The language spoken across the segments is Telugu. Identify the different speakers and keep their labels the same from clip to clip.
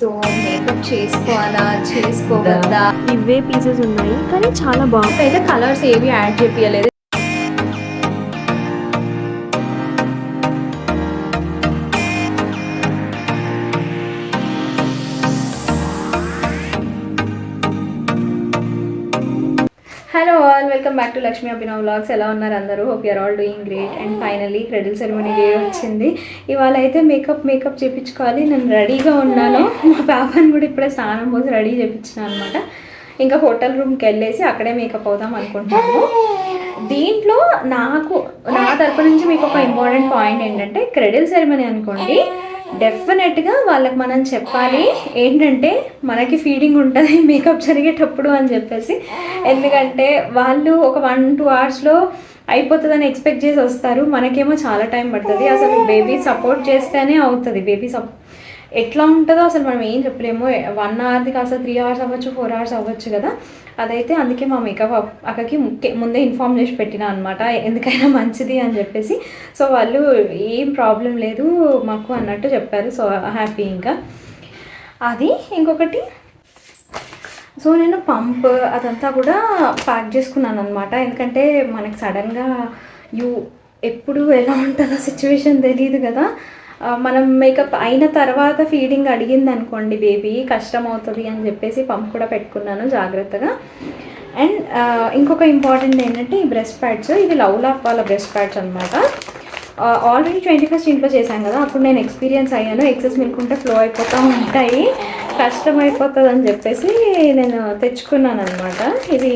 Speaker 1: సో మేకప్ చేసుకోవాలా చేసుకోవద్దా
Speaker 2: ఇవే పీసెస్ ఉన్నాయి కానీ చాలా బాగుంది.
Speaker 1: అయితే కలర్స్ ఏవి యాడ్ చేపియలేదు. Hello all, welcome back to Lakshmi Abhinav vlogs. ఎలా ఉన్నారు అందరూ? Hope you're all doing great. And finally cradle ceremony day వచ్చింది. ఇవాళ అయితే మేకప్ చేయించుకోవాలి. నేను రెడీగా ఉన్నాను. మా పాపని కూడా ఇప్పుడే స్నానం పోసి రెడీ చేయించాను అనమాట. ఇంకా హోటల్ రూమ్కి వెళ్ళేసి అక్కడే మేకప్ అవుదాం అనుకుంటున్నాను. దీంట్లో నా తరపు నుంచి మీకు ఒక ఇంపార్టెంట్ పాయింట్ ఏంటంటే, క్రెడిల్ సెరమనీ అనుకోండి, డెఫినెట్గా వాళ్ళకి మనం చెప్పాలి ఏంటంటే మనకి ఫీడింగ్ ఉంటుంది మేకప్ జరిగేటప్పుడు అని చెప్పేసి. ఎందుకంటే వాళ్ళు ఒక 1-2 అవర్స్లో అయిపోతుందని ఎక్స్పెక్ట్ చేసి వస్తారు. మనకేమో చాలా టైం పడుతుంది. అసలు బేబీ సపోర్ట్ చేస్తేనే అవుతుంది. బేబీ ఎట్లా ఉంటుందో అసలు మనం ఏం చెప్పలేము. 1 అవర్ది కాస్త 3 అవర్స్ అవ్వచ్చు, 4 అవర్స్ అవ్వచ్చు కదా. అదైతే అందుకే మా మేకప్ అక్కకి ముందే ఇన్ఫామ్ చేసి పెట్టినా అనమాట, ఎందుకైనా మంచిది అని చెప్పేసి. సో వాళ్ళు ఏం ప్రాబ్లం లేదు మాకు అన్నట్టు చెప్పారు. So happy. ఇంకా అది ఇంకొకటి, సో నేను పంప్ అదంతా కూడా ప్యాక్ చేసుకున్నాను అనమాట. ఎందుకంటే మనకి సడన్గా ఎప్పుడు ఎలా ఉంటుందో సిచ్యువేషన్ తెలియదు కదా. మనం మేకప్ అయిన తర్వాత ఫీడింగ్ అడిగింది అనుకోండి బేబీ, కష్టం అవుతుంది అని చెప్పేసి పంప్ కూడా పెట్టుకున్నాను జాగ్రత్తగా. అండ్ ఇంకొక ఇంపార్టెంట్ ఏంటంటే ఈ బ్రెస్ట్ ప్యాడ్స్, ఇవి లవ్లాఫ్ వాళ్ళ బ్రెస్ట్ ప్యాడ్స్ అనమాట. ఆల్రెడీ 21st ఇంట్లో చేశాను కదా, అప్పుడు నేను ఎక్స్పీరియన్స్ అయ్యాను. ఎక్సెస్ మిల్క్ ఉంటే ఫ్లో అయిపోతూ ఉంటాయి, కష్టం అయిపోతుంది అని చెప్పేసి నేను తెచ్చుకున్నాను అనమాట. ఇది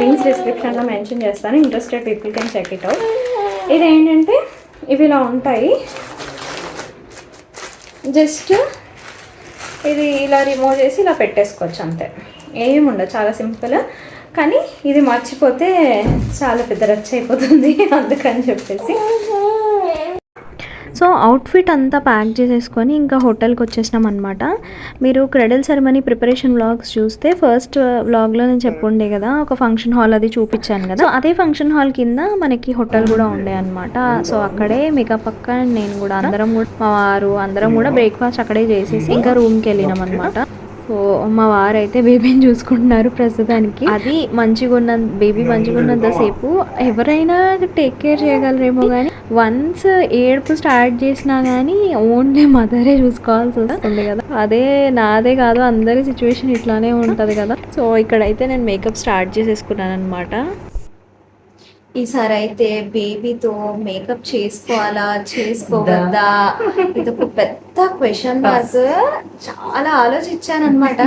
Speaker 1: లింక్స్ డిస్క్రిప్షన్లో మెన్షన్ చేస్తాను, interested people can check it out. ఇది ఏంటంటే ఇవి ఇలా ఉంటాయి. జస్ట్ ఇది ఇలా రిమూవ్ చేసి ఇలా పెట్టేసుకోవచ్చు అంతే, ఏముండదు, చాలా సింపుల్. కానీ ఇది మర్చిపోతే చాలా పెద్ద రచ్చ అయిపోతుంది అందుకని చెప్పేసి.
Speaker 2: సో అవుట్ఫిట్ అంతా ప్యాక్ చేసేసుకొని ఇంకా హోటల్కి వచ్చేసినాం అనమాట. మీరు క్రెడిల్ సెరమనీ ప్రిపరేషన్ వ్లాగ్స్ చూస్తే ఫస్ట్ వ్లాగ్లో నేను చెప్పుండే కదా, ఒక ఫంక్షన్ హాల్ అది చూపించాను కదా. సో అదే ఫంక్షన్ హాల్ కింద మనకి హోటల్ కూడా ఉండే అనమాట. సో అక్కడే మేకప్ పక్క నేను కూడా అందరం కూడా మా వారు అందరం కూడా బ్రేక్ఫాస్ట్ అక్కడే చేసేసి ఇంకా రూమ్కి వెళ్ళినాం అనమాట. సో మా వారు అయితే బేబీని చూసుకుంటున్నారు ప్రస్తుతానికి. అది బేబీ మంచిగా ఉన్నంతసేపు ఎవరైనా టేక్ కేర్ చేయగలరేమో కానీ వన్స్ ఏడుపు స్టార్ట్ చేసినా కానీ ఓన్లీ మదరే చూసుకోవాల్సి వస్తుంది కదా. అదే నాదే కాదు, అందరి సిచ్యువేషన్ ఇట్లానే ఉంటుంది కదా. సో ఇక్కడైతే నేను మేకప్ స్టార్ట్ చేసేసుకున్నాను అనమాట.
Speaker 1: ఈసారి అయితే బేబీతో మేకప్ చేసుకోవాలా చేసుకోవద్దా ఇది ఒక పెద్ద క్వశ్చన్ మార్క్. చాలా ఆలోచించాను అనమాట.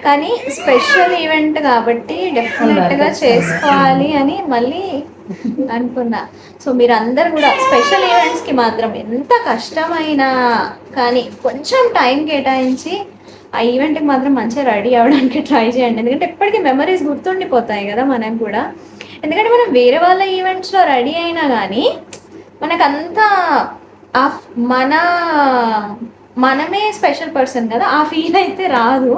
Speaker 1: కానీ స్పెషల్ ఈవెంట్ కాబట్టి డెఫినెట్గా చేసుకోవాలి అని మళ్ళీ అనుకున్నా. సో మీరందరూ కూడా స్పెషల్ ఈవెంట్స్కి మాత్రం ఎంత కష్టమైనా కానీ కొంచెం టైం కేటాయించి ఆ ఈవెంట్కి మాత్రం మంచిగా రెడీ అవ్వడానికి ట్రై చేయండి. ఎందుకంటే ఎప్పటికీ మెమరీస్ గుర్తుండిపోతాయి కదా మనకు కూడా. ఎందుకంటే మనం వేరే వాళ్ళ ఈవెంట్స్లో రెడీ అయినా కానీ మనకంతా మనమే స్పెషల్ పర్సన్ కదా, ఆ ఫీల్ అయితే రాదు.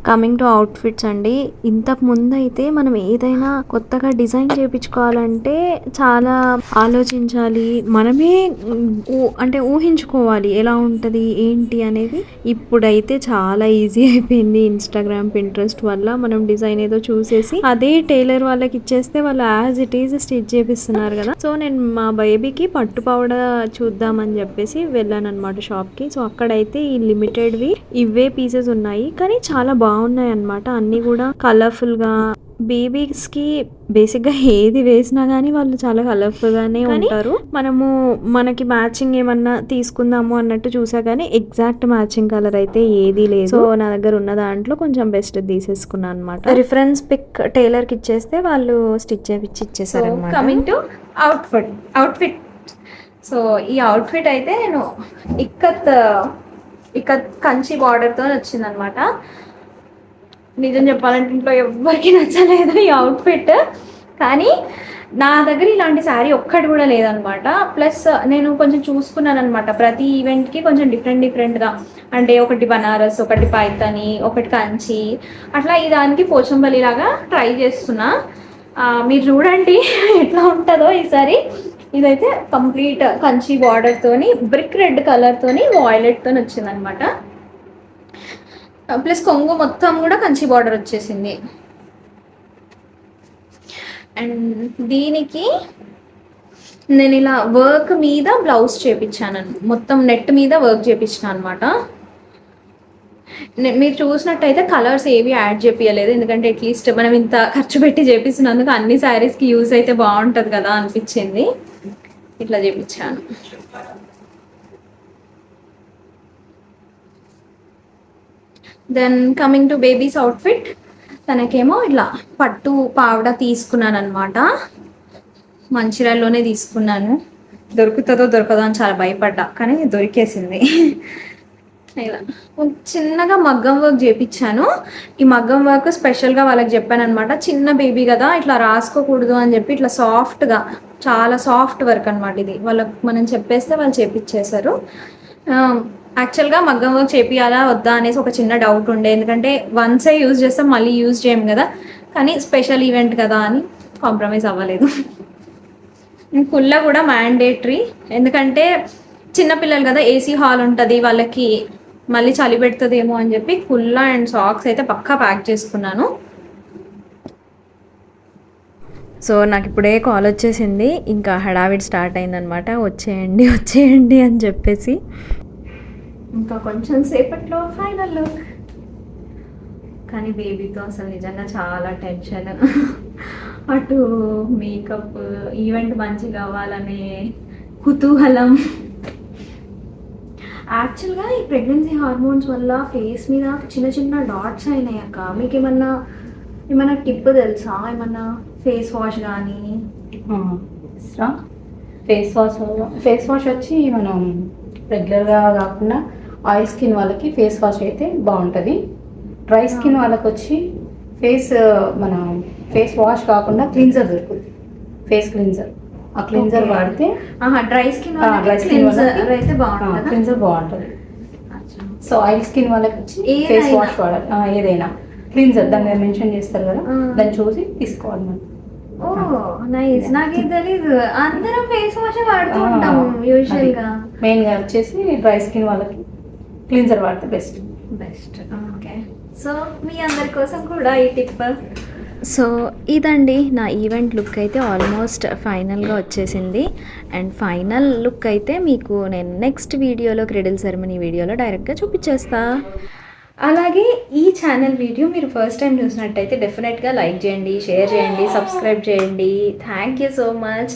Speaker 2: కమింగ్ టు అవుట్ఫిట్స్ అండి, ఇంతకు ముందు అయితే మనం ఏదైనా కొత్తగా డిజైన్ చేయించుకోవాలంటే చాలా ఆలోచించాలి, మనమే అంటే ఊహించుకోవాలి ఎలా ఉంటుంది ఏంటి అనేది. ఇప్పుడైతే చాలా ఈజీ అయిపోయింది. ఇన్స్టాగ్రామ్, పింట్రెస్ట్ వల్ల మనం డిజైన్ ఏదో చూసేసి అదే టైలర్ వాళ్ళకి ఇచ్చేస్తే వాళ్ళు యాజ్ ఇట్ ఈజ్ స్టిచ్ చేపిస్తున్నారు కదా. సో నేను మా బేబీకి పట్టు పౌడర్ చూద్దామని చెప్పేసి వెళ్ళాను అనమాట షాప్కి. సో అక్కడైతే ఈ లిమిటెడ్వి ఇవే పీసెస్ ఉన్నాయి కానీ చాలా బాగున్నాయి అన్నమాట. అన్నీ కూడా కలర్ఫుల్గా, బేబీస్కి బేసిక్గా ఏది వేసినా కానీ వాళ్ళు చాలా కలర్ఫుల్గానే ఉంటారు. మనకి మ్యాచింగ్ ఏమన్నా తీసుకుందాము అన్నట్టు చూసా కానీ ఎగ్జాక్ట్ మ్యాచింగ్ కలర్ అయితే ఏదీ లేదు. సో నా దగ్గర ఉన్న దాంట్లో కొంచెం బెస్ట్ తీసేసుకున్నాను అనమాట. రిఫరెన్స్ పిక్ టైలర్కి ఇచ్చేస్తే వాళ్ళు స్టిచ్ చేపించి ఇచ్చేసారు అనమాట.
Speaker 1: Coming to outfit. సో ఈ అవుట్ఫిట్ అయితే నేను ఇక్కత్ కంచి బార్డర్తో వచ్చిందనమాట. నిజం చెప్పాలంటే ఇంట్లో ఎవ్వరికి నచ్చలేదు ఈ అవుట్ఫిట్. కానీ నా దగ్గర ఇలాంటి శారీ ఒక్కటి కూడా లేదనమాట. ప్లస్ నేను కొంచెం చూసుకున్నాను అనమాట, ప్రతి ఈవెంట్కి కొంచెం డిఫరెంట్గా, అంటే ఒకటి బనారస్, ఒకటి పైతని, ఒకటి కంచి, అట్లా ఈ దానికి పోచంపల్లి లాగా ట్రై చేస్తున్నా. మీరు చూడండి ఎట్లా ఉంటుందో ఈసారి. ఇదైతే కంప్లీట్ కంచి బార్డర్తోని బ్రిక్ రెడ్ కలర్తోని వాయిలెట్తోని వచ్చిందనమాట. ప్లస్ కొంగు మొత్తం కూడా కంచి బార్డర్ వచ్చేసింది. అండ్ దీనికి నేను ఇలా వర్క్ మీద బ్లౌజ్ చేపించాను, మొత్తం నెట్ మీద వర్క్ చేపించాను అనమాట. మీరు చూసినట్టయితే కలర్స్ ఏవి యాడ్ చేపించలేదు, ఎందుకంటే అట్లీస్ట్ మనం ఇంత ఖర్చు పెట్టి చేపిస్తున్నందుకు అన్ని శారీస్కి యూజ్ అయితే బాగుంటుంది కదా అనిపించింది, ఇట్లా చేపించాను. Then coming to baby's outfit, తనకేమో ఇట్లా పట్టు పావడ తీసుకున్నాను అనమాట. మంచిర్యాలలోనే తీసుకున్నాను, దొరుకుతుందో దొరకదో అని చాలా భయపడ్డా, కానీ దొరికేసింది. ఇలా చిన్నగా మగ్గం వర్క్ చేపించాను. ఈ మగ్గం వర్క్ స్పెషల్గా వాళ్ళకి చెప్పాను అనమాట, చిన్న బేబీ కదా ఇట్లా రాసుకోకూడదు అని చెప్పి ఇట్లా సాఫ్ట్గా, చాలా సాఫ్ట్ వర్క్ అనమాట ఇది. వాళ్ళకి మనం చెప్పేస్తే వాళ్ళు చేపించేశారు. యాక్చువల్గా మగ్గం వర్క్ చేపియాలా వద్దా అనేసి ఒక చిన్న డౌట్ ఉండే, ఎందుకంటే వన్సే యూజ్ చేస్తాం మళ్ళీ యూజ్ చేయం కదా, కానీ స్పెషల్ ఈవెంట్ కదా అని కాంప్రమైజ్ అవ్వలేదు. కుల్ల కూడా మ్యాండేటరీ, ఎందుకంటే చిన్నపిల్లలు కదా, ఏసీ హాల్ ఉంటుంది వాళ్ళకి, మళ్ళీ చలి పెడుతుందేమో అని చెప్పి కుల్లా అండ్ సాక్స్ అయితే పక్కా ప్యాక్ చేసుకున్నాను.
Speaker 2: సో నాకు ఇప్పుడే కాల్ వచ్చేసింది, ఇంకా హడావిడి స్టార్ట్ అయిందనమాట, వచ్చేయండి వచ్చేయండి అని చెప్పేసి.
Speaker 1: ఇంకా కొంచెం సేపట్లో ఫైనల్ లుక్. కానీ బేబీతో అసలు నిజంగా చాలా టెన్షన్. అటు మేకప్, ఈవెంట్ మంచిగా అవ్వాలనే కుతూహలం. యాక్చువల్గా ఈ ప్రెగ్నెన్సీ హార్మోన్స్ వల్ల ఫేస్ మీద చిన్న చిన్న డాట్స్ అయినాయి అక్క. మీకు ఏమన్నా టిప్ తెలుసా? ఏమన్నా ఫేస్ వాష్ కానీ?
Speaker 3: ఫేస్ వాష్ వచ్చి మనం రెగ్యులర్గా కాకుండా ఆయిల్ స్కిన్ వాళ్ళకి ఫేస్ వాష్ అయితే బాగుంటుంది. డ్రై స్కిన్ వాళ్ళకి వచ్చి మనం ఫేస్ వాష్ కాకుండా క్లీన్జర్ దొరుకుతుంది, ఫేస్ క్లీన్జర్. ఆ క్లీన్జర్ వాడితే
Speaker 1: డ్రై స్కిన్ అయితే బాగుంటుంది,
Speaker 3: క్లీన్జర్ బాగుంటుంది. సో ఆయిల్ స్కిన్ వాళ్ళకి వచ్చి ఫేస్ వాష్ వాడాలి, ఏదైనా క్లీన్జర్ దాన్ని మెన్షన్ చేస్తారు కదా, దాన్ని చూసి తీసుకోవాలి మనం.
Speaker 1: ఓ నైస్, నాకేం తెలీదు. అందరం ఫేస్ వాష్ వాడుతూ ఉంటాం యూజువల్ గా.
Speaker 3: మెయిన్ గా వచ్చేసి డ్రై స్కిన్ వాళ్ళకి క్లీన్జర్ వాడితే బెస్ట్.
Speaker 1: ఓకే, సో మీ అందరి కోసం కూడా ఈ టిప్.
Speaker 2: సో ఇదండి నా ఈవెంట్ లుక్ అయితే ఆల్మోస్ట్ ఫైనల్గా వచ్చేసింది. అండ్ ఫైనల్ లుక్ అయితే మీకు నేను నెక్స్ట్ వీడియోలో, క్రెడిల్ సెరమనీ వీడియోలో డైరెక్ట్గా చూపించేస్తా.
Speaker 1: అలాగే ఈ ఛానల్ వీడియో మీరు ఫస్ట్ టైం చూసినట్టయితే డెఫినెట్గా లైక్ చేయండి, షేర్ చేయండి, సబ్స్క్రైబ్ చేయండి. Thank you so much.